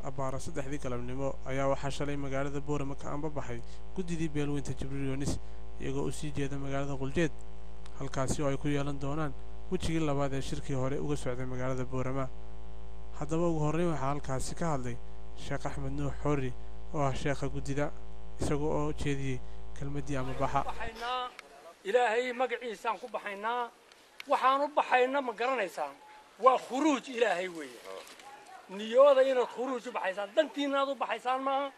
أبارة saddexdii galabnimo ayaa waxaa shalay magaalada Boorama ka anbabaxay gudidii beelweynta Jibriil Yoonis iyagoo u sii jeeda magaalada Quljeed halkaasi oo ay ku yeelan doonaan wajigii labaad ee shirkii hore uga socday magaalada Boorama haddaba ugu horreyn waxaa halkaasi ka hadlay Sheekh Axmed Nuux Xorri oo ah sheekha gudida isagoo oo jeediyay kelmadii anbabaxa ilaahay magaciisaan ku baxaynaa waxaan u baxaynaa ma garanaysaan waa khuruuj ilaahay weeye niyooda inaad khuruuj u baxaysaan dantiina aad u baxaysaan maaha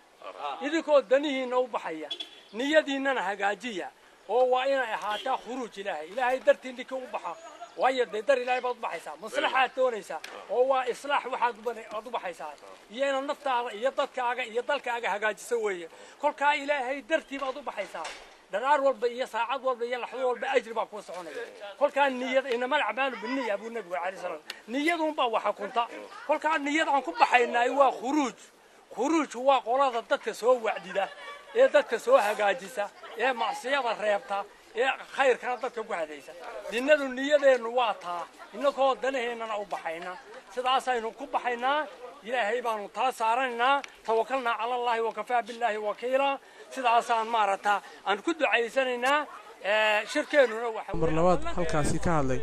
idinkoo danihiina u baxaya niyadiinana hagaajiya oo waa inay ahaataa khuruuj ilaahay dartiin dhika u baxa waayo dar ilaahay baad u baxaysaa maslaxaad doonaysaa oo waa islaax waxaad u baxaysaa iyo inaad naftaada iyo dadkaaga iyo dalkaaga hagaajiso weeye kolkaa ilaahay dartii baad u baxaysaa دار والبيئة ساعات والبيئة لحظة والبأجر بقى صعوني كل كان نية إنما الأعمال بالنية أبو النبي عليه الصلاة نية بقى وحكونتا كل كان نية عن كل بحينا هو خروج هو قرارة ضدك سوى وعدي ده إيه ضدك سوى هجاجسة إيه معصية ضريبتها إيه خير كان ضدك بوحديسة لأن النية ده نواتها إنه كود دنيه إننا أو بحينا سدعسا إنه كل بحينا إلهي بانو تاسارنا توكلنا على الله وكفى بالله وكيلا sidaasaan maarata aan ku ducaysanayna shirkeenu waxa mar labaad halkaasi ka hadlay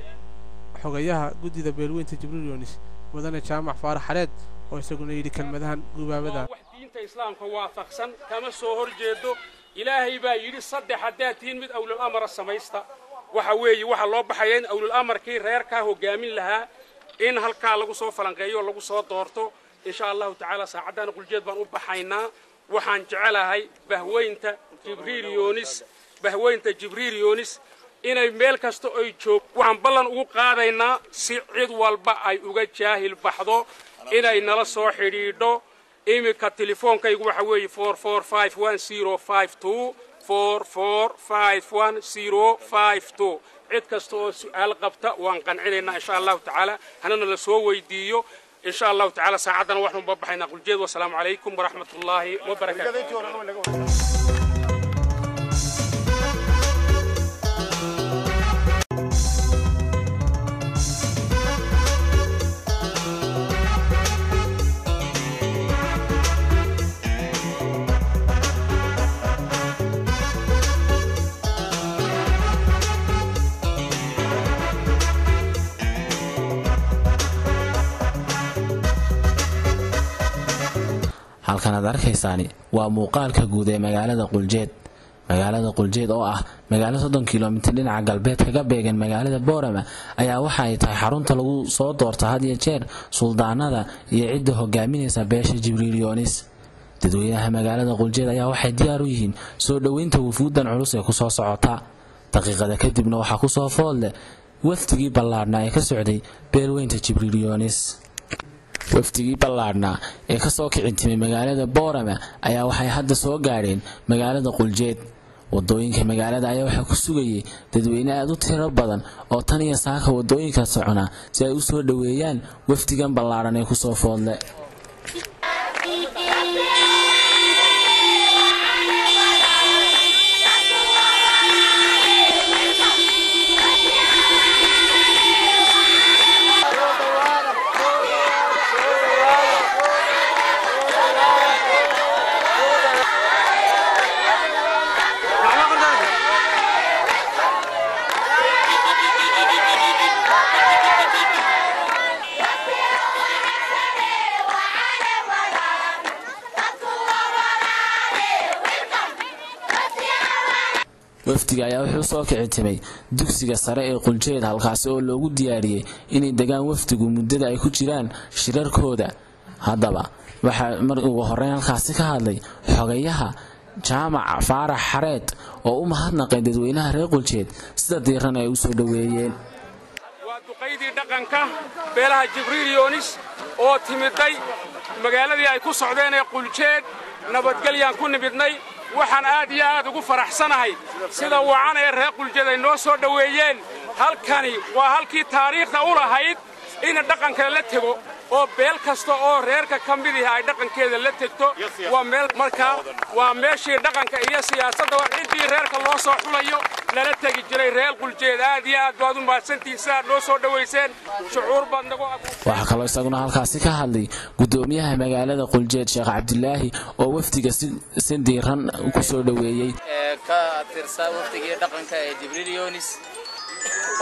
xogayaha gudida beelweynta Jibriil Yoonis wadana jaamac Faarax Xareed oo isaguna yiri kelmadahan gubaabada wax diinta islaamka waafaqsan kama soo horjeedo ilaahay baa yiri saddex hadaatiin mid awlul amr samaysta waxa weeye waxa loo baxayeen awlul amarkii reerka hogaamin lahaa in halka lagu soo falanqeeyo lagu soo doorto insha Allah ta'ala saacadan quljeed baan u baxaynaa waxaan jecelahay bahweynta Jibriil Yoonis inay meel kasto ay joog waxaan ballan ugu qaadaynaa si cid walba ay uga jaahil baxdo inay nala soo xidhiidho imika telefoonkaygu waxa weeye 44510524451052 cid kasto oo su'aal qabta waan qancinaynaa insha Allah ta'ala hanana la soo weydiiyo إن شاء الله تعالى ساعدنا ونحن ببحنا كل جد والسلام عليكم ورحمة الله وبركاته. halkan aad arkaysaani waa muuqaalka guud ee magaalada Quljeed oo ah magaalo 30 kiiloomitir dhinaca galbeed kaga beegan magaalada Boorama ayaa waxa ay tahay xarunta lagu soo doorto had iyo jeer suldaanada iyo cidda hogaaminaysa beesha Jibriil Yoonis dadweynaha magaalada Quljeed ayaa waxay diyaar u yihiin soo dhaweynta wufuudan culus ee ku soo socota daqiiqada kadibna waxa ku soo fool waftigii ballaarna ee ka socday beelweynta Jibriil Yoonis waftigii ballaarna ee ka soo kicintimay magaalada Boorama ayaa waxay hadda soo gaareen magaalada Quljeed wadooyinka magaalada ayaa waxa ku sugayay dadweyne aad u tiro badan oo tan iyo saaka wadooyinka socona si ay u soo dhaweeyaan waftigan ballaaran ee ku soo foodle waftiga ayaa wuxuu soo kicintimay dugsiga sare ee Quljeed halkaas oo loogu diyaariyay inay degaan waftigu muddada ay ku jiraan shirarkooda haddaba waxa mar ugu horreyn halkaas ka hadlay xogayaha jaamac Faarax Xareed oo u mahadnaqay dadweynaha reer Quljeed sida diiran ay u soo dhaweeyeen waa duqeydii dhaqanka beelaha Jibriil Yoonis oo timiday magaaladii ay ku socdeen ee Quljeed nabadgelyaan ku nimidnay waxaan aad iyo aad ugu faraxsanahay sida wacan ee reer Quljeed ay noo soo dhaweeyeen halkani waa halkii taariikhda u lahayd in dhaqanka la tago oo beel kasta oo reerka ka mid ah ay dhaqankeeda la tagto waa meel markaa waa meeshii dhaqanka iyo siyaasadda wax intii reerka loo soo xulayo lala tagi jiray reer Quljeed aad iyo aad baad u mahadsantihiin noo soo dhaweyseen shucuur baad nagu waxa kale isaguna halkaasi ka hadlay gudoomiyaha magaalada Quljeed Sheekh Cabdilaahi oo wafdiga si diiran ku soo dhaweeyay ka tirsan wafdiga dhaqanka ee Jibriil Yoonis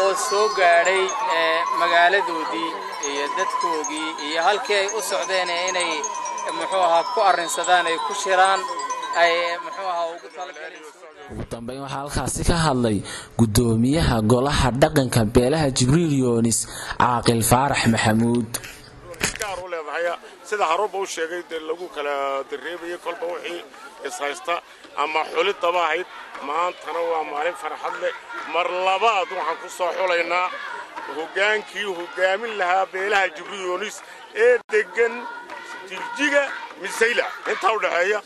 oo soo gaaray magaaladoodii iyo dadkoodii iyo halkii ay u socdeen inay muxuu ahaa ku arrinsadaan ay ku shiraan ay muxuu ahaa ugu talagaleen ugu dambeyn waxa halkaasi ka hadlay gudoomiyaha golaha dhaqanka beelaha Jibriil Yoonis Caaqil Faarax Maxamuud sida haruba u sheegay lagu kala dareebay kolba wixii ishaysta ama xulidaba ahayd maantana waa maalin farxad leh mar labaad waxaan ku soo xulaynaa hogaankii hogaamin lahaa beelaha Jibriil Yoonis ee degan Jigjiga Misayla inta u dhaxeeya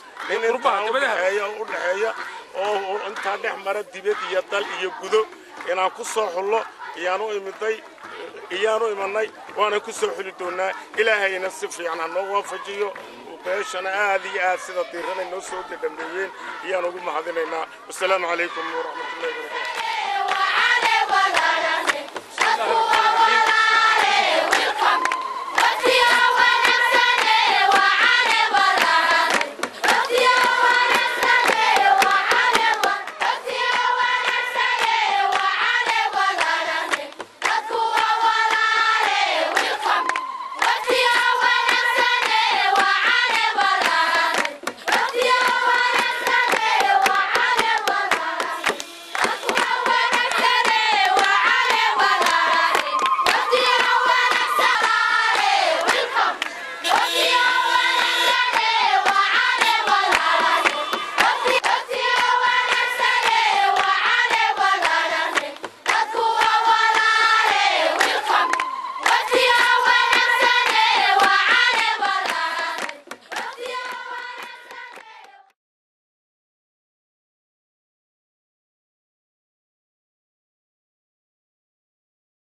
oo inta dhex mara dibad iyo dal iyo gudo inaan ku soo xulo iyaanu imanay waana ku soo xuli doonaa ilaahayna si fiican noo waafajiyo beeshana aad iyo aad sida diiranay noo soo dambeeyeen iyaan ugu mahadinaynaa assalaamu calaykum wa rahmatullahi wa barakatuh